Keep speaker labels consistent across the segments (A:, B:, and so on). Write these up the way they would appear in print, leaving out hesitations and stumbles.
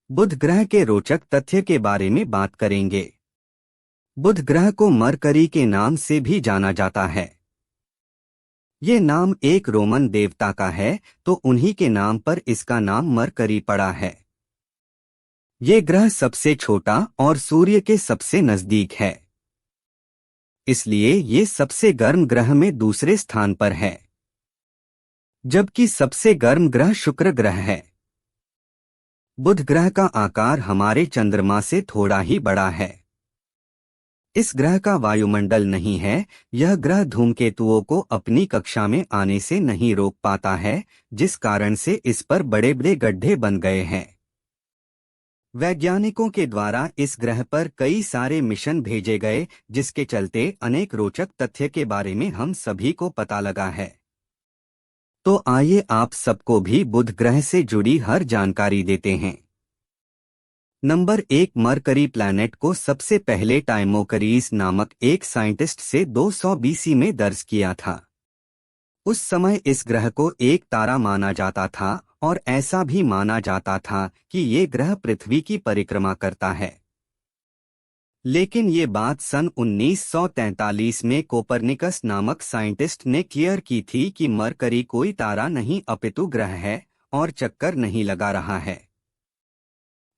A: बुध ग्रह के रोचक तथ्य के बारे में बात करेंगे। बुध ग्रह को मरकरी के नाम से भी जाना जाता है। ये नाम एक रोमन देवता का है, तो उन्हीं के नाम पर इसका नाम मरकरी पड़ा है। ये ग्रह सबसे छोटा और सूर्य के सबसे नजदीक है, इसलिए ये सबसे गर्म ग्रह में दूसरे स्थान पर है, जबकि सबसे गर्म ग्रह शुक्र ग्रह है। बुध ग्रह का आकार हमारे चंद्रमा से थोड़ा ही बड़ा है। इस ग्रह का वायुमंडल नहीं है। यह ग्रह धूमकेतुओं को अपनी कक्षा में आने से नहीं रोक पाता है, जिस कारण से इस पर बड़े बड़े गड्ढे बन गए हैं। वैज्ञानिकों के द्वारा इस ग्रह पर कई सारे मिशन भेजे गए, जिसके चलते अनेक रोचक तथ्य के बारे में हम सभी को पता लगा है। तो आइए आप सबको भी बुध ग्रह से जुड़ी हर जानकारी देते हैं। नंबर 1, मरकरी प्लैनेट को सबसे पहले टाइमोकरीज नामक एक साइंटिस्ट से 200 बीसी में दर्ज किया था। उस समय इस ग्रह को एक तारा माना जाता था और ऐसा भी माना जाता था कि ये ग्रह पृथ्वी की परिक्रमा करता है। लेकिन ये बात सन 1943 में कोपरनिकस नामक साइंटिस्ट ने क्लियर की थी कि मरकरी कोई तारा नहीं अपितु ग्रह है और चक्कर नहीं लगा रहा है।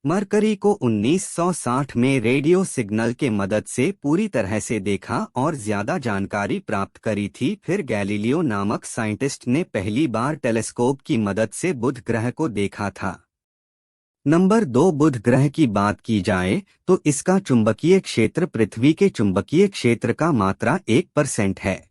A: मरकरी को 1960 में रेडियो सिग्नल के मदद से पूरी तरह से देखा और ज्यादा जानकारी प्राप्त करी थी। फिर गैलीलियो नामक साइंटिस्ट ने पहली बार टेलीस्कोप की मदद से बुध ग्रह को देखा था। नंबर 2, बुध ग्रह की बात की जाए तो इसका चुंबकीय क्षेत्र पृथ्वी के चुंबकीय क्षेत्र का मात्रा 1% है।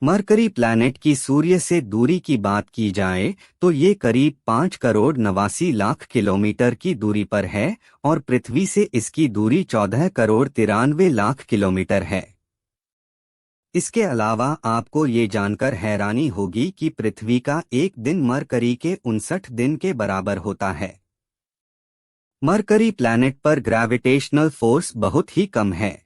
A: मरकरी प्लैनेट की सूर्य से दूरी की बात की जाए तो ये करीब 5,89,00,000 किलोमीटर की दूरी पर है और पृथ्वी से इसकी दूरी 14,93,00,000 किलोमीटर है। इसके अलावा आपको ये जानकर हैरानी होगी कि पृथ्वी का एक दिन मरकरी के 59 दिन के बराबर होता है। मरकरी प्लैनेट पर ग्रेविटेशनल फोर्स बहुत ही कम है।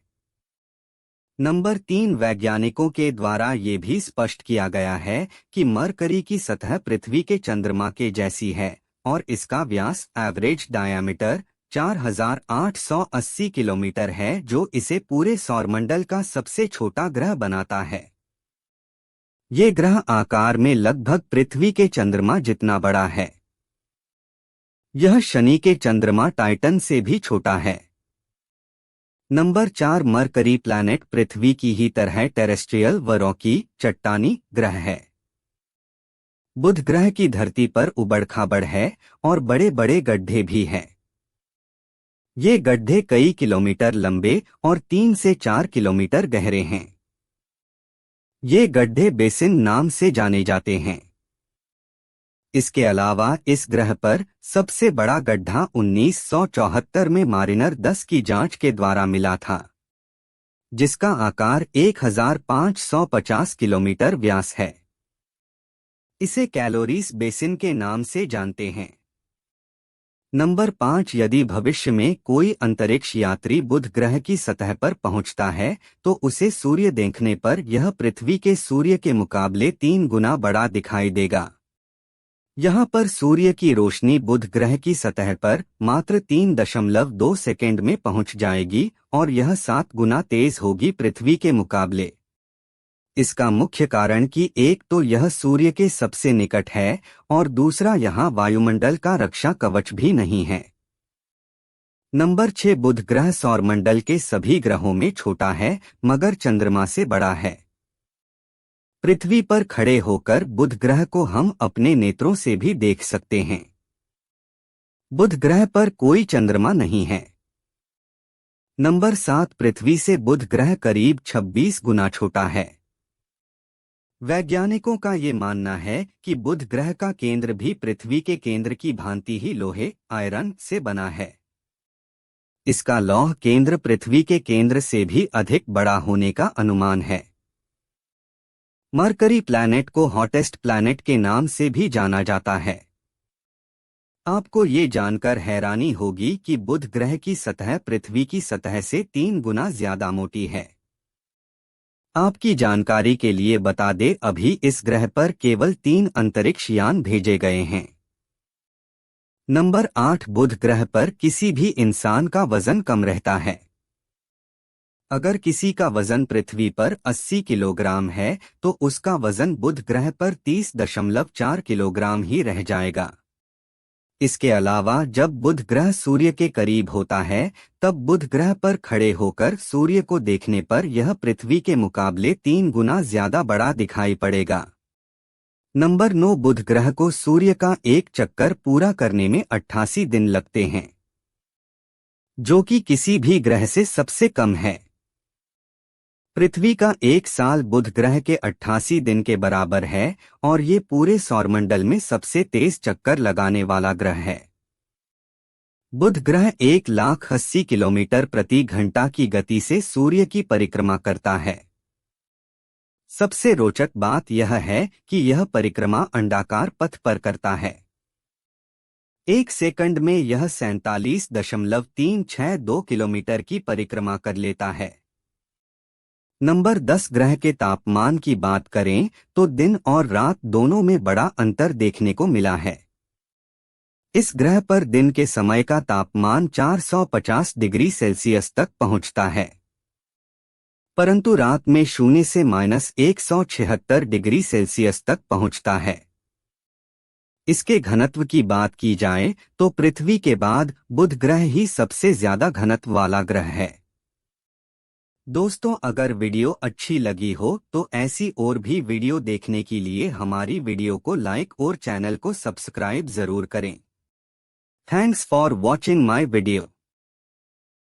A: नंबर 3, वैज्ञानिकों के द्वारा ये भी स्पष्ट किया गया है कि मरकरी की सतह पृथ्वी के चंद्रमा के जैसी है और इसका व्यास एवरेज डायामीटर 4,880 किलोमीटर है, जो इसे पूरे सौरमंडल का सबसे छोटा ग्रह बनाता है। ये ग्रह आकार में लगभग पृथ्वी के चंद्रमा जितना बड़ा है। यह शनि के चंद्रमा टाइटन से भी छोटा है। नंबर 4, मरकरी प्लैनेट पृथ्वी की ही तरह टेरेस्ट्रियल व रॉकी चट्टानी ग्रह है। बुध ग्रह की धरती पर उबड़-खाबड़ है और बड़े बड़े गड्ढे भी हैं। ये गड्ढे कई किलोमीटर लंबे और 3 से 4 किलोमीटर गहरे हैं। ये गड्ढे बेसिन नाम से जाने जाते हैं। इसके अलावा इस ग्रह पर सबसे बड़ा गड्ढा 1974 में मारिनर 10 की जांच के द्वारा मिला था, जिसका आकार 1,550 किलोमीटर व्यास है। इसे कैलोरीज बेसिन के नाम से जानते हैं। नंबर 5, यदि भविष्य में कोई अंतरिक्ष यात्री बुध ग्रह की सतह पर पहुंचता है तो उसे सूर्य देखने पर यह पृथ्वी के सूर्य के मुकाबले 3 गुना बड़ा दिखाई देगा। यहाँ पर सूर्य की रोशनी बुध ग्रह की सतह पर मात्र 3.2 सेकेंड में पहुंच जाएगी और यह 7 गुना तेज होगी पृथ्वी के मुकाबले। इसका मुख्य कारण कि एक तो यह सूर्य के सबसे निकट है और दूसरा यहाँ वायुमंडल का रक्षा कवच भी नहीं है। नंबर 6, बुध ग्रह सौरमंडल के सभी ग्रहों में छोटा है मगर चंद्रमा से बड़ा है। पृथ्वी पर खड़े होकर बुध ग्रह को हम अपने नेत्रों से भी देख सकते हैं। बुध ग्रह पर कोई चंद्रमा नहीं है। नंबर 7, पृथ्वी से बुध ग्रह करीब 26 गुना छोटा है। वैज्ञानिकों का ये मानना है कि बुध ग्रह का केंद्र भी पृथ्वी के केंद्र की भांति ही लोहे आयरन से बना है। इसका लौह केंद्र पृथ्वी के केंद्र से भी अधिक बड़ा होने का अनुमान है। मरकरी प्लैनेट को हॉटेस्ट प्लैनेट के नाम से भी जाना जाता है। आपको ये जानकर हैरानी होगी कि बुध ग्रह की सतह पृथ्वी की सतह से 3 गुना ज्यादा मोटी है। आपकी जानकारी के लिए बता दें, अभी इस ग्रह पर केवल 3 अंतरिक्ष यान भेजे गए हैं। नंबर 8, बुध ग्रह पर किसी भी इंसान का वजन कम रहता है। अगर किसी का वजन पृथ्वी पर 80 किलोग्राम है तो उसका वजन बुध ग्रह पर 30.4 किलोग्राम ही रह जाएगा। इसके अलावा जब बुध ग्रह सूर्य के करीब होता है तब बुध ग्रह पर खड़े होकर सूर्य को देखने पर यह पृथ्वी के मुकाबले 3 गुना ज्यादा बड़ा दिखाई पड़ेगा। नंबर 9, बुध ग्रह को सूर्य का एक चक्कर पूरा करने में 88 दिन लगते हैं, जो कि किसी भी ग्रह से सबसे कम है। पृथ्वी का एक साल बुध ग्रह के 88 दिन के बराबर है और ये पूरे सौरमंडल में सबसे तेज चक्कर लगाने वाला ग्रह है। बुध ग्रह 1,80,000 किलोमीटर प्रति घंटा की गति से सूर्य की परिक्रमा करता है। सबसे रोचक बात यह है कि यह परिक्रमा अंडाकार पथ पर करता है। एक सेकंड में यह 47.362 किलोमीटर की परिक्रमा कर लेता है। नंबर 10, ग्रह के तापमान की बात करें तो दिन और रात दोनों में बड़ा अंतर देखने को मिला है। इस ग्रह पर दिन के समय का तापमान 450 डिग्री सेल्सियस तक पहुंचता है, परंतु रात में 0 से -176 डिग्री सेल्सियस तक पहुंचता है। इसके घनत्व की बात की जाए तो पृथ्वी के बाद बुध ग्रह ही सबसे ज्यादा घनत्व वाला ग्रह है। दोस्तों, अगर वीडियो अच्छी लगी हो तो ऐसी और भी वीडियो देखने के लिए हमारी वीडियो को लाइक और चैनल को सब्सक्राइब जरूर करें। Thanks for watching my video.